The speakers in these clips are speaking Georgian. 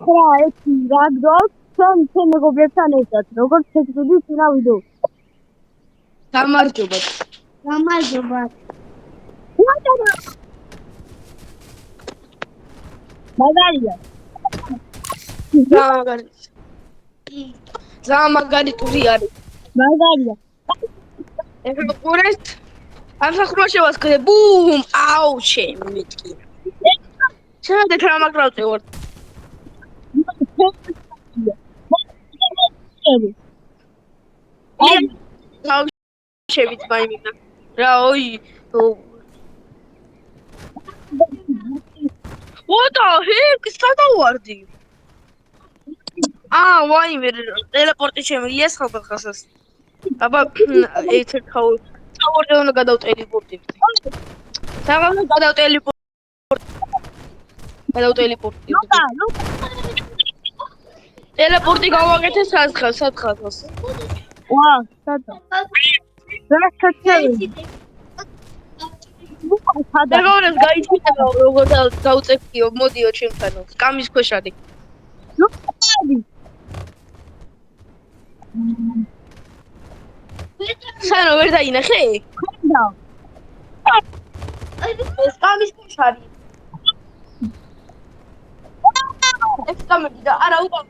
ხა ეს რა გდოს ჩვენ მეგობრებთან ერთად როგორც შეგვიდი წინა ვიდეო გამარჯობა. გამარჯობა მაგარია ზამაგარი ტური არის. მაგარია ეხლა ყურეთ. ამ სახურა შევასქრე. ბუმ! აუ, შემიტკი. შემდეგ რა მაგრავზე ვარ. აუ, შევით მაიმინა. რა, ოი. What the heck? სადავარდი? ვაიმე, ტელეპორტი შემიძლია ხალხას. აბა, ერთ თავზე უნდა გადავტელეპორტი. საღამო გადავტელეპორტი. ტელეპორტი გავაკეთე სათხას. ვა, სადა. რა ხეთები? დაგავრეს გაიჩიტა როგორ დავწევკიო, მოდიო ჩემთანო. კამის ქვეშ არის. ნუ ყავი. სანო ვერ დაინახე? ხედა. ეს კამის ქვეშ არის. ეს კამები და არა უკან,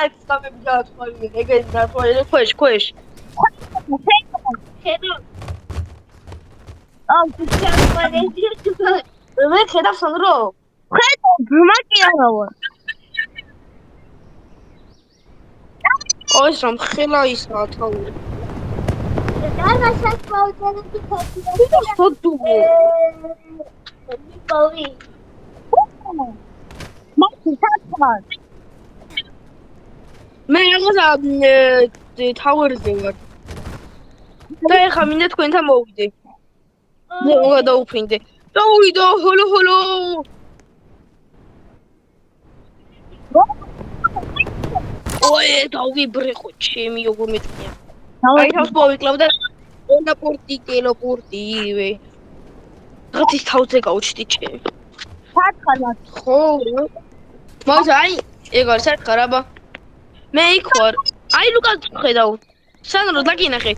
ეს კამები და თვალი, ეგეთი და თვალი ქვეშ. ხედა. მე ხედავ სანდრო. ხედა, ბმაკი არა ვარ. ოის რომ ხელა ისაა თავი. დაგასაც მოვწერდი სოდუო. მიკოვი. მაքի საწყარ. მე რაღაცა თავერზე ვარ. და ეხა მინდა თქვენთან მოვიდე. მე გადავუფრინდე. დავიდო, ჰოლო. ოე, დავიბრეხო, ჩემი როგორ მეტყია. აი თავს მოვიკლავ და ტელეპორტი. რაღაც თავზე გავჩდი ჩემი. საწყარ ვარ. ხო. მაგ აი, ეგ არის საწყარ აბა. მე იქ ვარ. აი ლუკა ხედავ. სანდრო დაგინახე.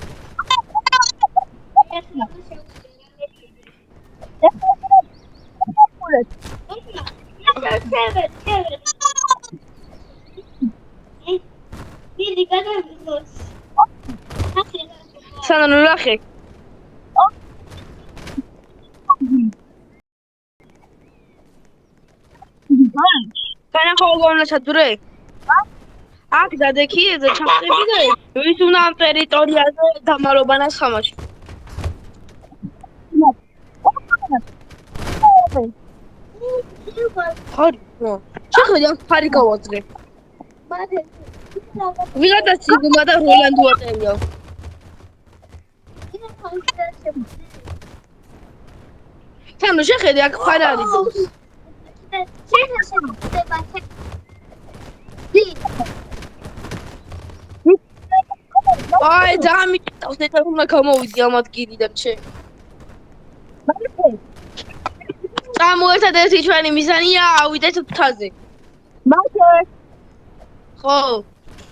სანდრო ნახე. განახო გონაჩადურე. აქ დადექი ეზე ჩახტები და ვის უნდა ამ ტერიტორიაზე დამალობანას ხამაში. ხარი, შეხედე ამ ხარი გავაძრე. ვიღაცა სიგმა და როლანდ უატერია. სანდრო შეხედე აქ ხარ არის. აი დამიტავს და უნდა გამოვიდი ამ ადგილიდან ჩემ. წამოერთადეთ ჩვენი მიზანია ავიდეთ მთაზე. მაքը ხო.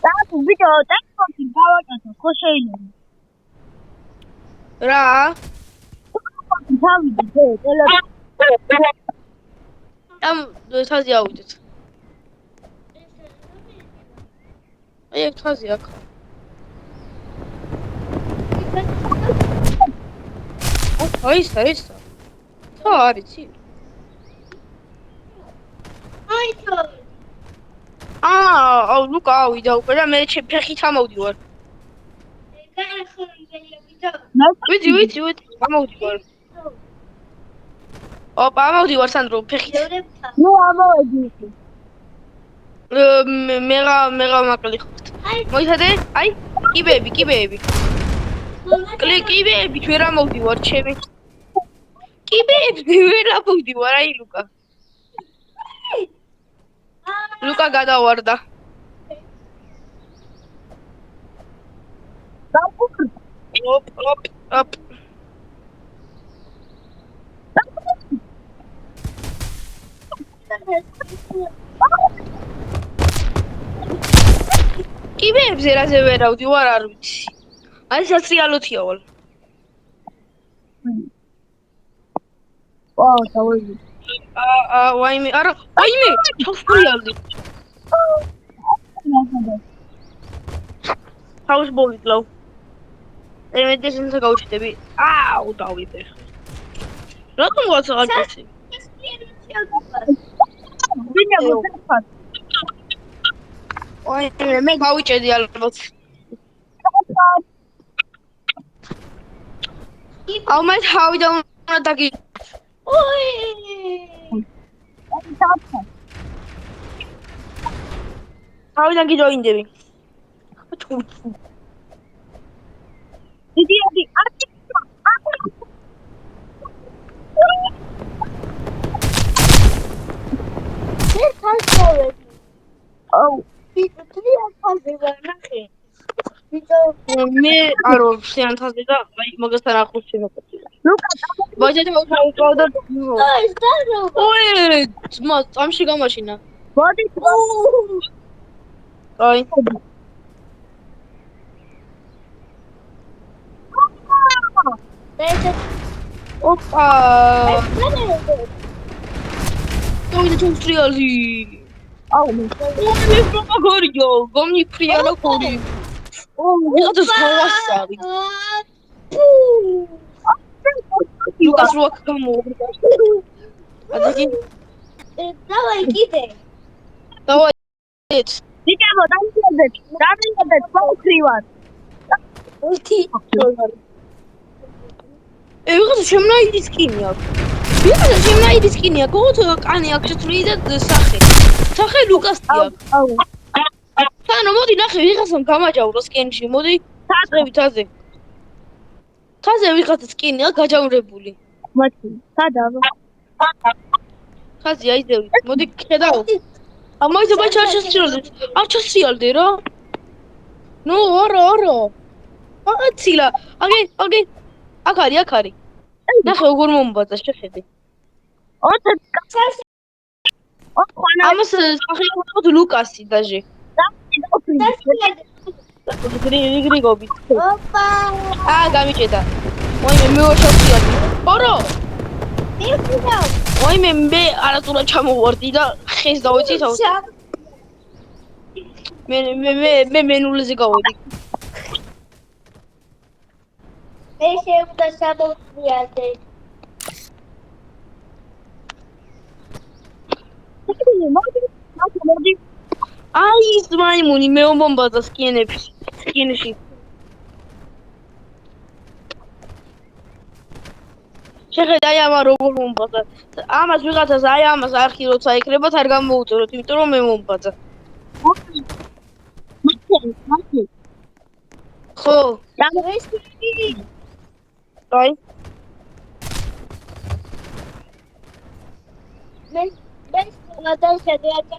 დაგუ ბიჭო, ტელეფონი გავაკეთე, ხო შეიძლება. რა? თავი ტელეფონი. ამ თაზე ავიდეთ. აი აქ თაზე აქ. აი ეს. ხო არის ცი. აუ ლუკა ავიდა უკვე და მე ფეხით ამოვდივარ. ვიცი, ამოვდივარ. ოპა, ამოვდივარ სანდრო ფეხით. ნუ ამოვედი. მე მაკლი ხოთ. მოიცადე? აი, კიბეები. კიბეები ვერ ამოვდივარ ჩემი. კიბეები ვერ ამოვდივარ, აი ლუკა გადავარდა. ოპ. კიბეებზე რაზე ვერავდი, ვარ არ ვიცი. აი საცრიალოთია ვალ. დავიდი. ვაიმე, არა, ვაიმე, ჩავსრიალდი. თავს მოვიკლავ. მედიცინასა გავუჩნდები. აუ, დავიბე. რატომ ვაც არ გიცი? ვინმე მოწაფა. ვაიმე, მე გავიჭედი ალბათ. აუ, მე თავი და უნდა დაგი. ოი! თავიდან გიჯოინდები. დიდი მე არო სიანთაზე და აი მაგასთან ახლოს შემოყვეთ. ვაჟეთი მოვყავდა. ოი, ძმა, წამში გამაშინა. მოდი. აი. ოპა. დავიდე ჩუსტრიალი. აუ მე. მე პროგორიო, გომნი ფრიალა ხორი. ვიღაცა სხვასავი. ლუკას როაქ გამოვიდა. ადი. დავაი კიდე. დავაი. დიკემო დამიძეთ. მოხრივარ. ვიღაცა შემნაიდი სკინი აქვს. ვიღაცა შემნაიდი სკინი აქვს. გოთ კანი აქვს ჩათვლილი და სახე. სახე ლუკასი აქვს. აუ. თანო მოდი ნახე ვიღაცამ გამაჯავრო სკინში. მოდი თაძებით აზე. თაზე ვიღაცა სკინი აქვს გაჯავრებული. მოდი. სადაა? ხაზი აიძევი. მოდი ხედავ. ამაიძე ბაჭა შეშრიალდე. არ შეშრიალდე რა. ნუ არა. აცილა. აგე. აქ არის. ნახე როგორ მომბაძა შეხედე. ამას სახელმწიფო ლუკასი დაჟე. გრიგრიგობი. ოპა. გამიჭედა. ვაიმე მე ვარ შევწიადი. ორო. ვაიმე მე არასდროს ჩამოვარდი და ხეს დავეცი თავს. მე მენულზე გავედი. მე შევდა სამოწიაზე. მოდი. აი ის მაიმუნი მე მომბაძა სკინში. შეხედე აი ამა როგორ მომბაძა. ამას ვიღაცას აი ამას არხი როცა ეკრებათ არ გამოუწეროთ, იმიტომ რომ მე მომბაძა. მათი. ხო. აი. მე გადავ შედიაჭა.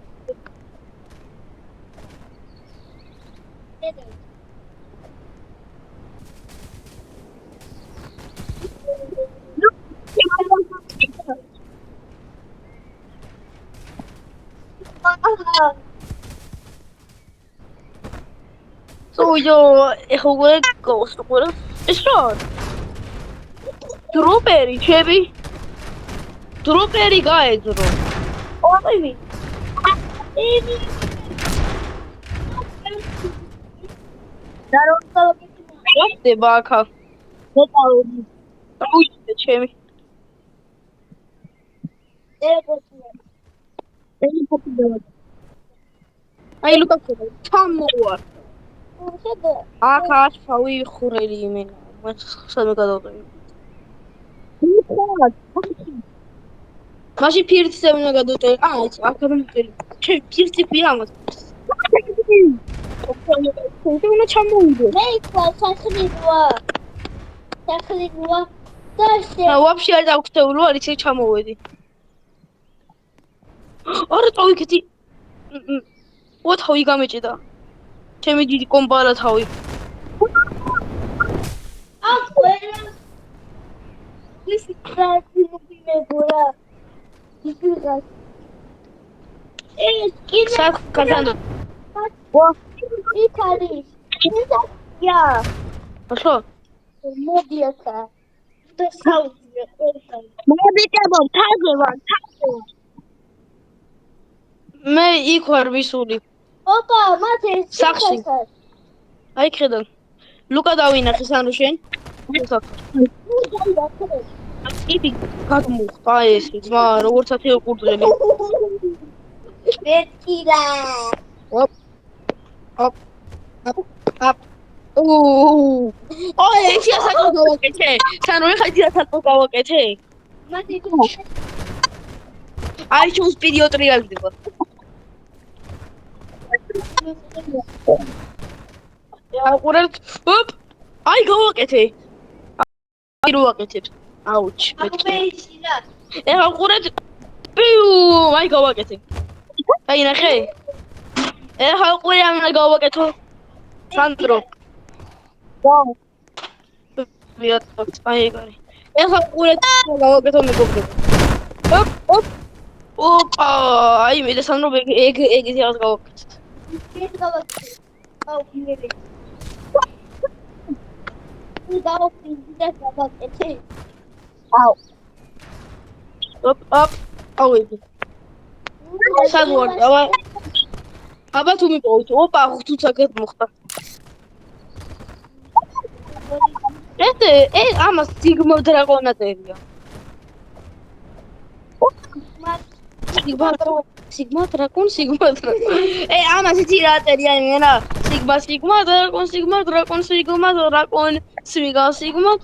ეხლა გოსტყურა. ეს რა? დროპერი, ჩემი. დროპერი გაეძრო. ორი. რა ხდება აქა? დაუჭიდე ჩემი. აი ლუკასო, ჩამოვარ. აქ ასფავი ხურელი იმენა. მე სამე გადავყევი. მაშინ ფირცზე უნდა გადავწერე. აქ გადავწერე. ჩემ ფირცი ამას. უნდა ჩამოვიდე. მე იქვა სახრიდვა. და ვაფშე არ დავხტეულო, არ იცი ჩამოვედი. არა წავიქეთი. თავი გამეჭედა. ჩემი დიდი კომპარა თავი. აქ ყველა ის ტრანსფორმი მეგურა. ეს კიდე საკ კაზანო. იქ არის. ია, ბაშო მოდი ახლა. და საუბრე ყველგან. მოდიკებო, თაზე ვარ, თაზე. მე იქ ვარ ვისული ოპა, მათე სახში. აი ხედავ ლუკა დავინახე სანუ შენ იგი გადმოხდა ეს ძმა როგორც ათეო კურდღელი ვერკირა. ოპ ოპ ოპ ოი ეს ასაკო გავაკეთე სანუ ეხა ის ასაკო გავაკეთე მათე აი შუს პედიატრიალდება აყურებთ ოპ აი გავაკეთე აი რო ვაკეთებ აუჩ აბეიშილა. ეხა ყურეთ პიუ აი გავაკეთე აი ნახე ეხა ყურე ამნა გავაკეთო სანდრო ვაუ. ვიატო აი გარი ეხა ყურეთ გავაკეთო მეგობრებო ოპ ოპ ოპა აი მე და სანდრო ეგ ის გავაკეთე ეს გავაკეთე. აუ, მერე. და გავაკეთე. აუ. ოპ ოპ აუ იგი საგوار აბა თუ მიპოვოთ ოპა თუ საკეთ მოხდა ეს ამას სიგმა დრაკონატერია სიგმა დრაკონ ამას იცი რა წერია იმენა სიგმა დრაკონ სიგმა სიგმა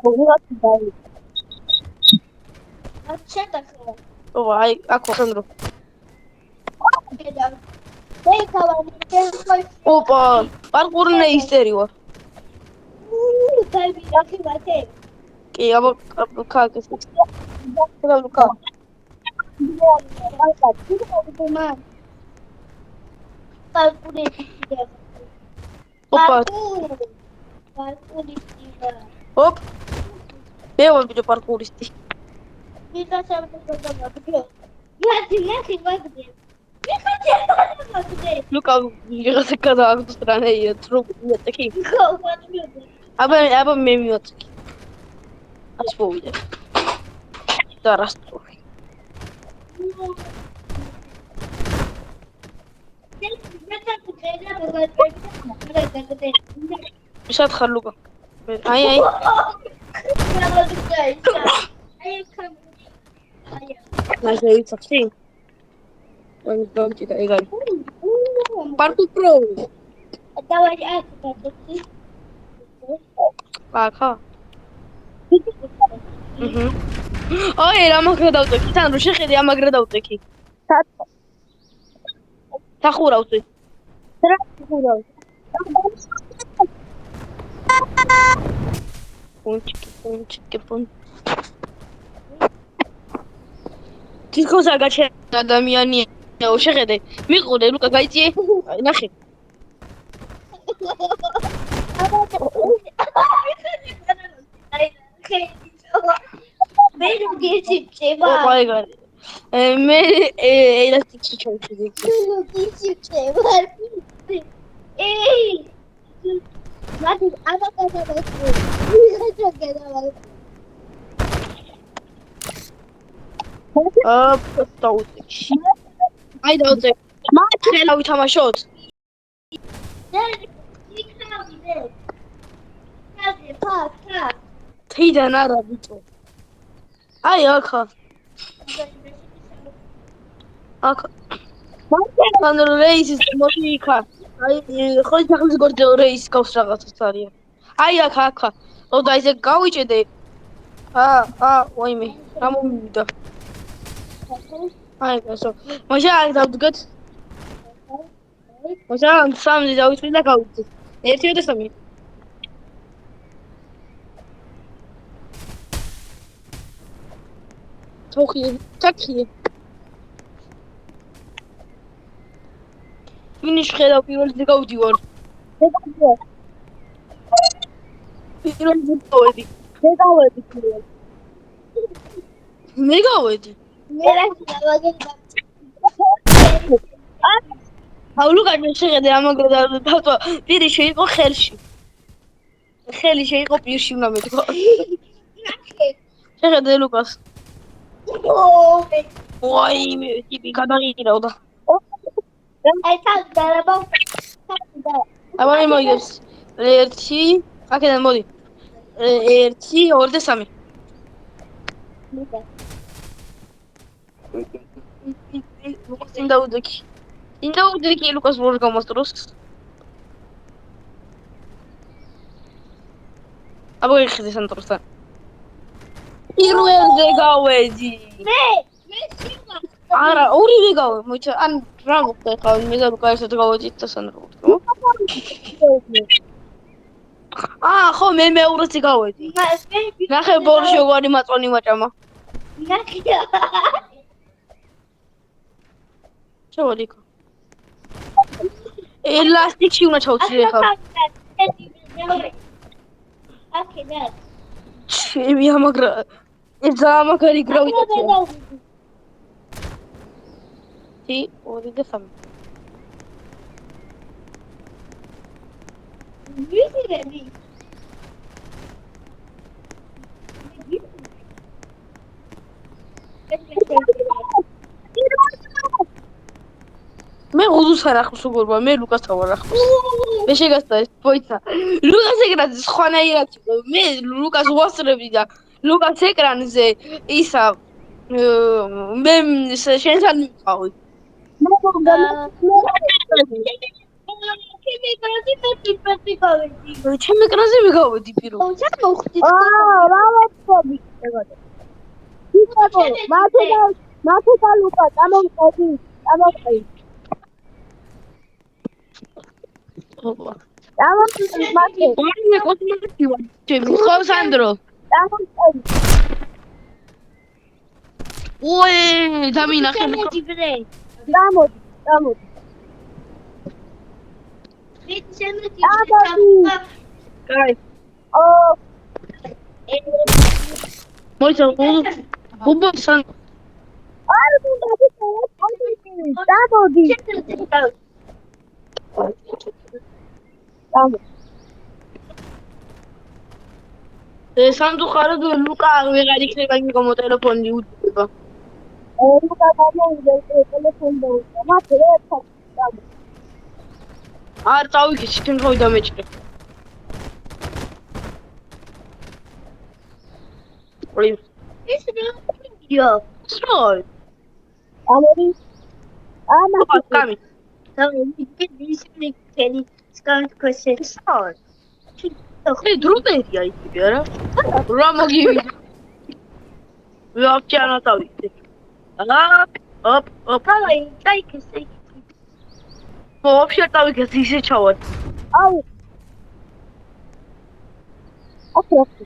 მოგიღოთ დაი. შეტახა. ო აი აქ სანდრო და ოპა პარკურნე ისტერი ვარ კი აბა კაკეს და ლუკა ოპა ოპ მე ვარ ბიჭო პარკურისტი ლუკა ვიღაცა გადააგდო სტრანეია თუ მიაწექი აბა მე მიაწექი ას მოვიდე და რასწორი ისად ხარ ლუკა აი ნაჟე იცი აი დავჭიდა ეგ არის პარკურ პრო давай ახა აი რა მაგრა დავტექი თან რო შეხედე ამაგრა დავტექი სახურავდი რა ხურავ პუნჩიკი თითქოს აგაჩე ადამიანია შეხედე მიყურე ლუკა გაიწიე ნახე მე გიჩება მე ელასტიკი ჩავშიდე გიჩება ეი მათი აბაკაზა დავუწე აი დავუწე ხელა ვითამაშოთ თიდან არა ბიჭო აი ახა მან რეისის მოიქა აი ხო სახლის გორდე რეის გავს რაღაცას არის აი ახა ოდა ისე გავიჭედე ვაიმე რა მომივიდა აი გასო მოჟა დავდგეთ მოჟა სამი დავიწყდი და გავიწე 1 და 3 თოხი ჩაკი ვინიშ ხედავ პირველზე გავდივარ პირველზე გავედი მე გავედი. მე რა გავაგებდა. აუ ლუკას შეხედე ამაგრდა თავто პირი შეიყო ხელში. ხელი შეიყო პირში უნდა მეთქო. შეხედე ლუკას. ვაი მე ტიპი გადაღირავდა. აი თან დარაბა. აბა მე მოიგებს. 1 აქედან მოდი. 1 2 და 3. ლუკას ინდაუდეკი. ინდაუდეკი ლუკას ვორ გამოსტროს. აბა იხდი სანტროსთან. პირველზე გავედი. მე სიმა. არა, ორივე გავე, მოიცა, ან რა მოხდა ხა, მე და ლუკა ერთად გავედით და სანდრო. ხო, მე მეორეც გავედი. ნახე ბორში როგორი მაწონი მაჭამა. ჩავედი იქ. ელასტიკში უნდა ჩავცილე ხა. აქედან. ჩემი ამაგრა. ეს ამაგარი გრავიტაცია. 2 და 3. ვიზირები. მე გულს არ ახავს უგორბა, მე ლუკას თავარ ახავს. მე შეგასწა ეს პოიცა. ლუკას ეკრანზე სხვანაირად იყო. მე ლუკას უასწრებდი და ლუკას ეკრანზე ისა მე შენთან მიყავი. ჩემ ეკრანზე მიგავედი პირველ. რა ვეცები ეგოდი. ისაბო, მათე და ლუკა წამოვყედი. ოპა. წამოვყედი მათე. ორივე კოსმეტიკი ვარ. ჩემი ხო სანდრო. წამოვყედი. უე, დამინახე. გამოდი. კაი. მოიცა, უბოსან. არ უნდა გამოდი. სამდუხაროდ ლუკა ვეღარ იქნება იმგო ტელეფონი უძება. ლუკა გამოვიდა ტელეფონი დაუწყო. მათე ერთად. არ წავიქე, შენ ხო დამეჭრე. ორი. ეს რა? სროი. ამოდი. კამი. მე დროებია იქ არა? რა მოგივიდა? ვაფჭე ანატავიდე. ოპ. აი, დაიქესე. ვაფშე დავიქეს ისე ჩავარ. აუ. ოკეი.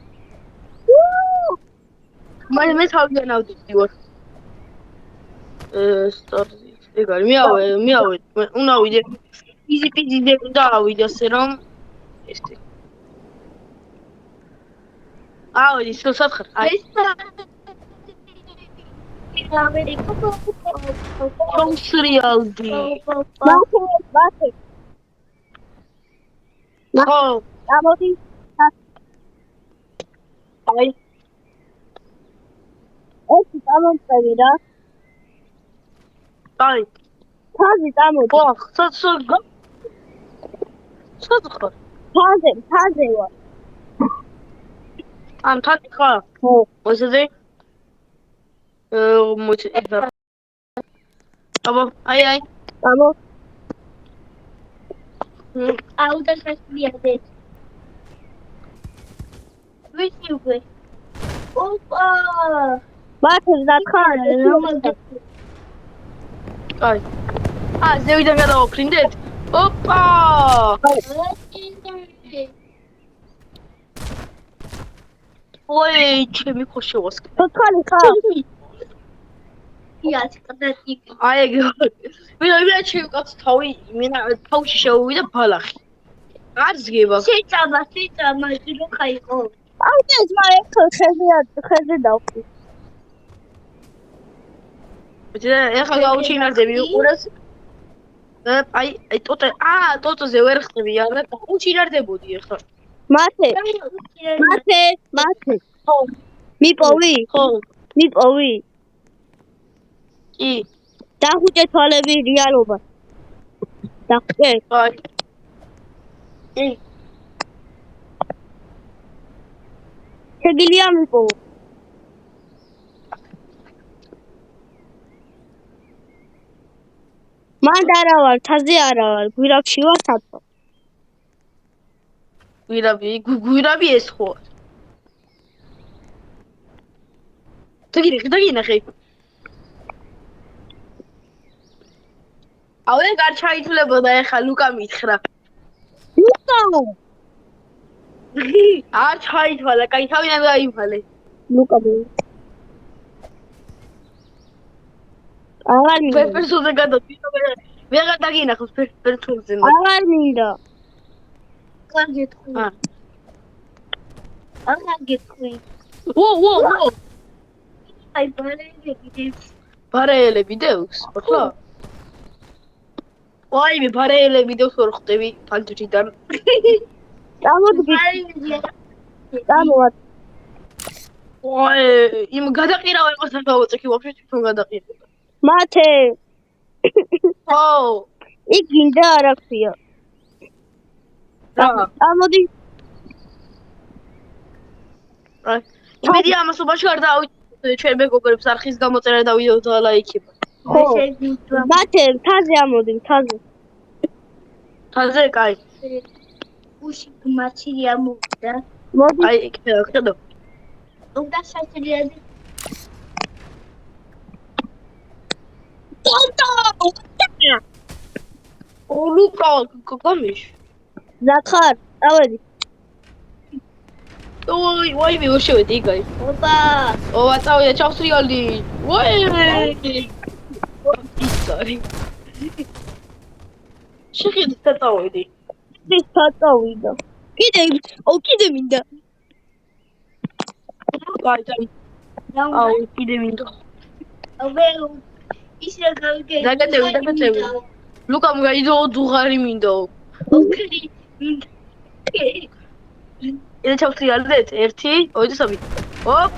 მე თავიდან ავდივარ. სტარტი. ეგარი, მიავე. უნდა ვიდე. იზი დავიდე ასე რომ ესე. ავედი, სათხარ. აი. სრიალდი. მათე. ხო. გამოდი. აი. ეს წამოვწევი რა. აი. თაზი წამოდი. ხო, სათხარ. თაზე ვარ. ამ თაკი ხარ? ხო. მოსეზე? მოიცე. აბა, აი. გამო. აუ და ხასიათე. ვიცი უკვე. ოპა. მათე დათხარ. აი. ზევიდან გადავაფრინდეთ? ოპა! ოი, ჩემი ხოშე ვასკ. თოთქალი ხარ? აი ეგ. ვიდა ჩემი კაც თავი, მენა თავში შევიდა ბალახი. არ ზგება. შეჭამა, ილო ხაიყო. აუ ეს მე ხეზე დავხი. ეხლა გაუჩინარდები უყურეს. აი ტოტოზე ვერ ხტები, არა, უჩინარდებოდი ეხლა. მათე. ხო, მიპოვი? ხო. მიპოვი? კი. დახუჭე თვალები რეალობა. დახუჭე? აი. კი. შეგიძლია მიპოვო. მანდ არა ვარ, თაზე არა ვარ, გვირაბში ვარ თათო. გვირაბი ეს ხო? დაგინახე. აუე გარჩაითვლებოდა ეხა ლუკა მითხრა. ლუკა! არ ჩაითვალა, კაი თავიდან დაივალე. ლუკა მე. აღარ მინდა. პერსონზე გადავდი. ვეღარ დაგინახავს პერსონზე. აღარ მინდა. გაგეთქვი. აღარ გეთქვი. ვო. აი ბარელები. ბარეელები დევს, ხო? ვაი, მე ბარეელები დევს ვერ ხვდები ფანჯრიდან. წამოდი. წამოვარ. ვაი, იმ გადაყირავ იყო საფაუწექი ვაფშე თვითონ გადაყირავ. მათე. ხო. იქ გინდა არ აქვს. რა? წამოდი. აი, იმედი ამასობაში არ დავიწყე ჩვენ მეგობრებს არხის გამოწერა და ვიდეო და ლაიქება. ხო. მათე, თაზე ამოდი, თაზე. თაზე, კაი. უში მაცილი ამოვიდა. მოდი. აი, იქ ხედავ. უნდა სასრიადი. ლუკა, გამიშ. ზახარ, წავედი. ვაი, მე ვერ შევედი, კაი. ოპა. ოა, წავიდა ჩავსრიალდი. ვაი. ისარი. შეხედე წავედი. ის წავიდა. კიდე მინდა. კაი, აუ, კიდე მინდა. აბერო. ისე გავიგე. დაგაწევი. ლუკამ გაიდო დუღარი მინდა. ოკეი. ეს ჩავსრიალდეთ 1 2 3. ოპ.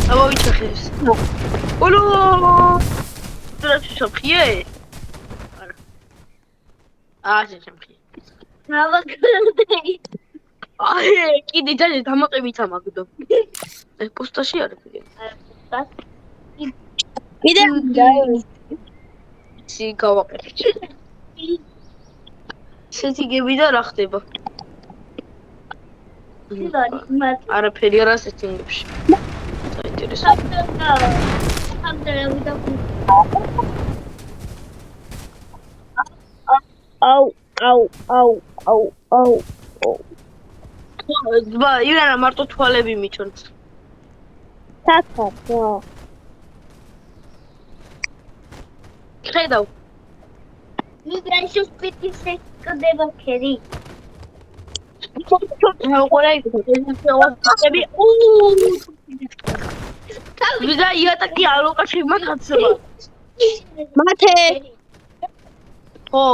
ავავიჩახეს. ოლო! დრაფში შეხიე? არა, შეხიე. ნავაგდე. აი, კიდე დაჟე დამაყევით ამაგდო. ეს პოსტაში არის კიდე. კიდე ისი გავაყენე. სეტინგები და რა ხდება? არაფერი არა სეტინგებში. საინტერესო. აუ. ბა, ირანა მარტო თვალები მიჩვენს. თათო, რა. ხედავ. მიგრანტის პიტისე კდება ქერი. ყურე ეს ვიდა იატაკი ალოკაში მაგაცება. მათე. ხო.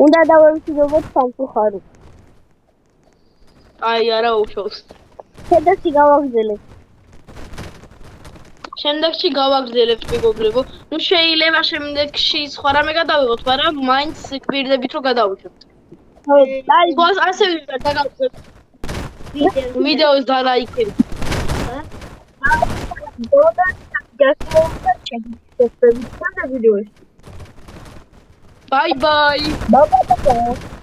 უნდა დავემშვიდობოთ სამწუხარო. აი, არა უშავს. შედაში გავაგზელებ. შემდეგში გავაგზელებ მეგობრებო. ნუ შეიძლება შემდეგში სხვა რამე გადავიღოთ, მაგრამ მაინც გვირდებით რომ გადავუშვებთ. ხო, დაი. გოს ასე დაგავხსნით. ვიდეოს და ლაიქები. ვიდეოში. ბაი ბაი. ბაი.